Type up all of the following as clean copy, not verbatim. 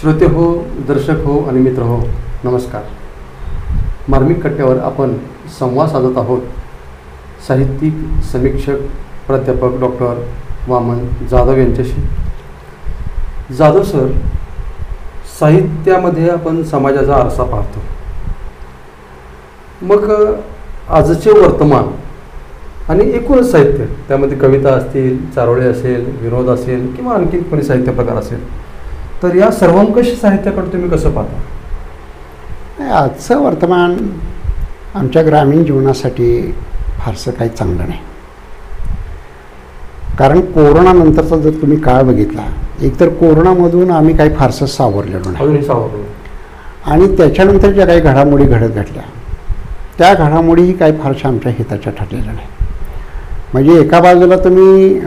श्रोते हो, दर्शक हो आणि मित्र हो, नमस्कार. मार्मिक कट्ट्यावर आपण संवाद साधत आहोत साहित्यिक समीक्षक प्राध्यापक डॉक्टर वामन जाधव यांच्याशी. जाधव सर, साहित्यामध्ये आपण समाजाचा आरसा पाहतो. मग आजचे वर्तमान आणि एकूणच साहित्य, त्यामध्ये कविता असतील, चारोळे असेल, विनोद असेल किंवा आणखी कोणी साहित्य प्रकार असेल, तर या सर्वंकष साहित्याकडे तुम्ही कसं पाहता? आजचं वर्तमान आमच्या ग्रामीण जीवनासाठी फारसं काही चांगलं नाही. कारण कोरोनानंतरचा जर तुम्ही काळ बघितला, एकतर कोरोनामधून आम्ही काही फारसं सावरलेलो नाही, अजूनही सावरलो. आणि त्याच्यानंतर ज्या काही घडामोडी घडत घडल्या त्या घडामोडीही काही फारशा आमच्या हिताच्या ठरलेल्या नाही. म्हणजे एका बाजूला तुम्ही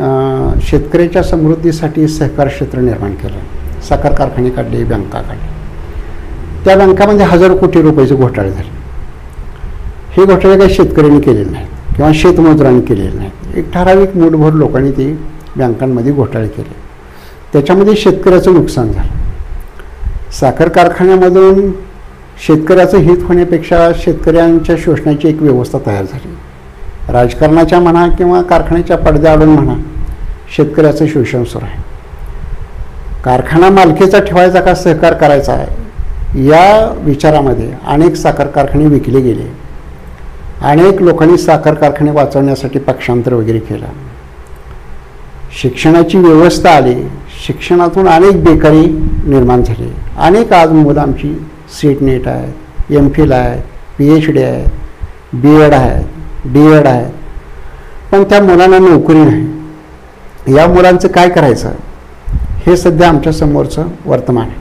शेतकऱ्याच्या समृद्धीसाठी सहकार क्षेत्र निर्माण केलं, साखर कारखाने काढले, बँका काढले. त्या बँकामध्ये हजारो कोटी रुपयाचे घोटाळे झाले. हे घोटाळे काही शेतकऱ्यांनी केलेले नाहीत किंवा शेतमजुरांनी केलेले नाहीत. एक ठराविक मूठभर लोकांनी ते बँकांमध्ये घोटाळे केले. त्याच्यामध्ये शेतकऱ्याचं नुकसान झालं. साखर कारखान्यामधून शेतकऱ्याचं हित होण्यापेक्षा शेतकऱ्यांच्या शोषणाची एक व्यवस्था तयार झाली. राजकारणाच्या म्हणा किंवा कारखान्याच्या पडद्याआडून म्हणा, शेतकऱ्याचं शोषण सुरू आहे. कारखाना मालकीचा ठेवायचा का सहकार करायचा आहे, या विचारामध्ये अनेक साखर कारखाने विकले गेले. अनेक लोकांनी साखर कारखाने वाचवण्यासाठी पक्षांतर वगैरे केलं. शिक्षणाची व्यवस्था आली, शिक्षणातून अनेक बेकारी निर्माण झाली. अनेक आज मुलं आमची सीट नेट आहेत, MPhil आहेत, PhD आहेत, BEd आहेत, DEd आहेत, पण त्या मुलांना नोकरी नाही. या मुलांचं काय करायचं, हे सध्या आमच्या समोरचं वर्तमान आहे.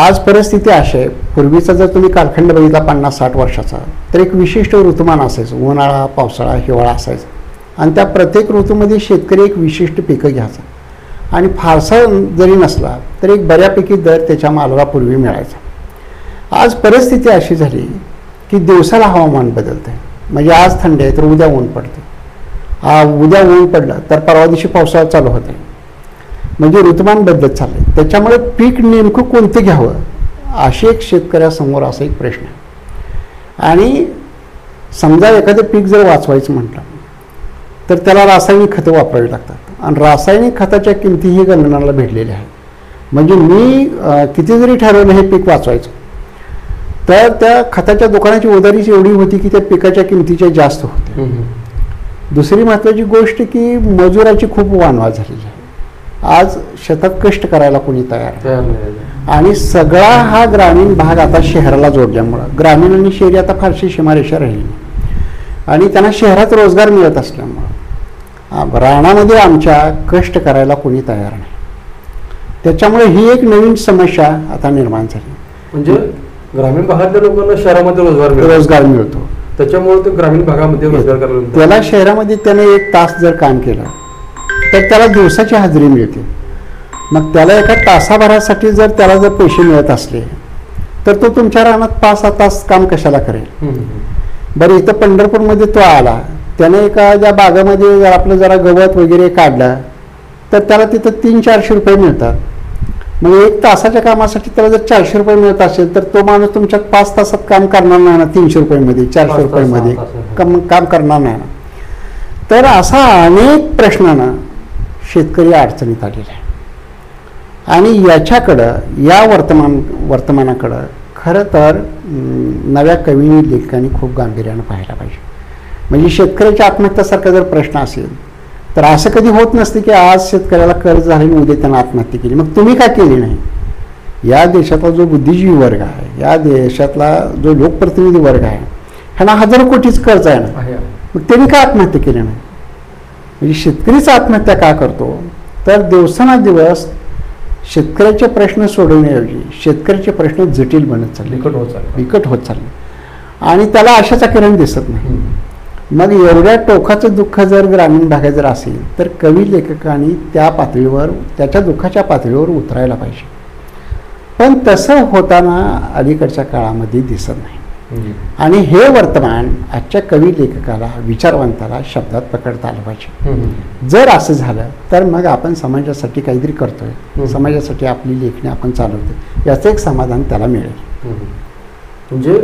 आज परिस्थिती अशी आहे, पूर्वीचा जर तुम्ही कालखंड बघितला 50-60 वर्षाचा, तर एक विशिष्ट ऋतुमान असायचं. उन्हाळा, पावसाळा, हिवाळा असायचं. आणि त्या प्रत्येक ऋतूमध्ये शेतकरी एक विशिष्ट पिकं घ्यायचा आणि फारसा जरी नसला तर एक बऱ्यापैकी दर त्याच्या मालाला पूर्वी मिळायचा. आज परिस्थिती अशी झाली की दिवसाला हवामान बदलतं आहे. म्हणजे आज थंडी आहे तर उद्या ऊन पडते, उद्या ऊन पडलं तर परवा दिवशी पावसाळा चालू होत आहे. म्हणजे ऋतुमान बदलत चाललं आहे. त्याच्यामुळे पीक नेमकं कोणतं घ्यावं, अशी एक शेतकऱ्यासमोर असा एक प्रश्न आहे. आणि समजा एखादं पीक जर वाचवायचं म्हटलं तर त्याला रासायनिक खतं वापरावी लागतात. आणि रासायनिक खताच्या किमतीही गणनाला भेटलेल्या आहेत. म्हणजे मी किती जरी ठरवलं हे पीक वाचवायचं, तर त्या खताच्या दुकानाची उधारीच एवढी होती की त्या पिकाच्या किमतीच्या जास्त होते. दुसरी महत्त्वाची गोष्ट की मजुराची खूप वानवा झालेली आहे. आज शेतात कष्ट करायला कोणी तयार नाही. आणि सगळा हा ग्रामीण भाग आता शहराला जोडल्यामुळं ग्रामीण आणि शहरी आता फारशी सीमारेषा राहिली आणि त्यांना शहरात रोजगार मिळत असल्यामुळं रानामध्ये आमच्या कष्ट करायला कोणी तयार नाही. त्याच्यामुळे ही एक नवीन समस्या आता निर्माण झाली. म्हणजे ग्रामीण भागातल्या लोकांना शहरामध्ये रोजगार मिळतो, त्याच्यामुळे ते ग्रामीण भागामध्ये रोजगार करायला, त्याला शहरामध्ये त्याने 1 तास जर काम केलं तर त्याला दिवसाची हजेरी मिळते. मग त्याला एका तासाभरासाठी जर त्याला जर पैसे मिळत असले तर तो तुमच्या रानात 5-6 तास काम कशाला करेल. बरं, इथं पंढरपूरमध्ये तो आला, त्याने एखाद्या बागामध्ये जर आपलं जरा गवत वगैरे काढलं तर त्याला तिथं 300-400 रुपये मिळतात. मग 1 तासाच्या कामासाठी त्याला जर 400 रुपये मिळत असेल तर तो माणूस तुमच्या 5 तासात काम करणार नाही ना, 300 रुपयामध्ये 400 रुपयामध्ये काम करणार नाही ना. तर असा अनेक प्रश्नांना शेतकरी अडचणीत आलेला आहे. आणि याच्याकडं, या वर्तमानाकडं खरं तर नव्या कवींनी, लेखकांनी खूप गांभीर्यानं पाहायला पाहिजे. म्हणजे शेतकऱ्याच्या आत्महत्यासारखा जर प्रश्न असेल तर असं कधी होत नसते की आज शेतकऱ्याला कर्ज झाले आणि उद्या त्यांना आत्महत्या केली. मग तुम्ही का केली नाही? या देशातला जो बुद्धिजीवी वर्ग आहे, या देशातला जो लोकप्रतिनिधी वर्ग आहे, ह्यांना हजारो कोटीच कर्ज आहे ना, मग त्यांनी का आत्महत्या केली नाही? म्हणजे शेतकरीच आत्महत्या का करतो, तर दिवसानुदिवस शेतकऱ्याचे प्रश्न सोडवण्याऐवजी शेतकऱ्याचे प्रश्न जटिल बनत चालले, बिकट होत चालले आणि त्याला आशाचा किरण दिसत नाही. मग एवढ्या टोकाचं दुःख जर ग्रामीण भागात जर असेल तर कवी लेखकांनी त्या पातळीवर, त्याच्या दुःखाच्या पातळीवर उतरायला पाहिजे. पण तसं होताना अलीकडच्या काळामध्ये दिसत नाही. आणि हे वर्तमान आजच्या कवी लेखकाला विचारवंताला शब्दात पकडता आलं पाहिजे. जर असं झालं तर मग आपण समाजासाठी काहीतरी करतोय, समाजासाठी आपली लेखणी आपण चालवतोय, याचं एक समाधान त्याला मिळेल. म्हणजे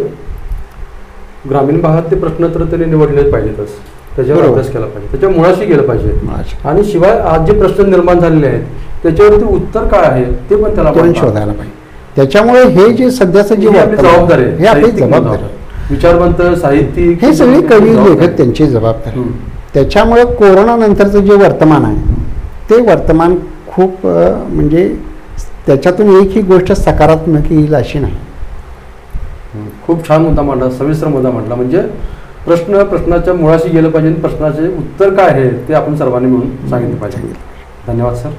ग्रामीण भागातले प्रश्न तर त्यांनी निवडले पाहिजेतच, त्याच्यावर अभ्यास केला पाहिजे, त्याच्या मुळाशी गेलं पाहिजे, आणि शिवाय आज जे प्रश्न निर्माण झालेले आहेत त्याच्यावरती उत्तर काय आहे ते पण त्याला शोधायला पाहिजे. त्याच्यामुळे हे जे सध्याचं जे जबाबदारी आहे, हे आपली जबाबदारी, विचारवंत साहित्यिक हे सगळे कवी लेखक त्यांची जबाबदारी. त्याच्यामुळे कोरोना नंतरचं जे वर्तमान आहे ते वर्तमान खूप म्हणजे त्याच्यातून एकही गोष्ट सकारात्मक येईल अशी नाही. खूप छान मुद्दा मांडला, सविस्तर मुद्दा मांडला. म्हणजे प्रश्नाच्या मुळाशी गेलं पाहिजे, प्रश्नाचे उत्तर काय आहे ते आपण सर्वांनी म्हणून सांगितलं पाहिजे. धन्यवाद सर.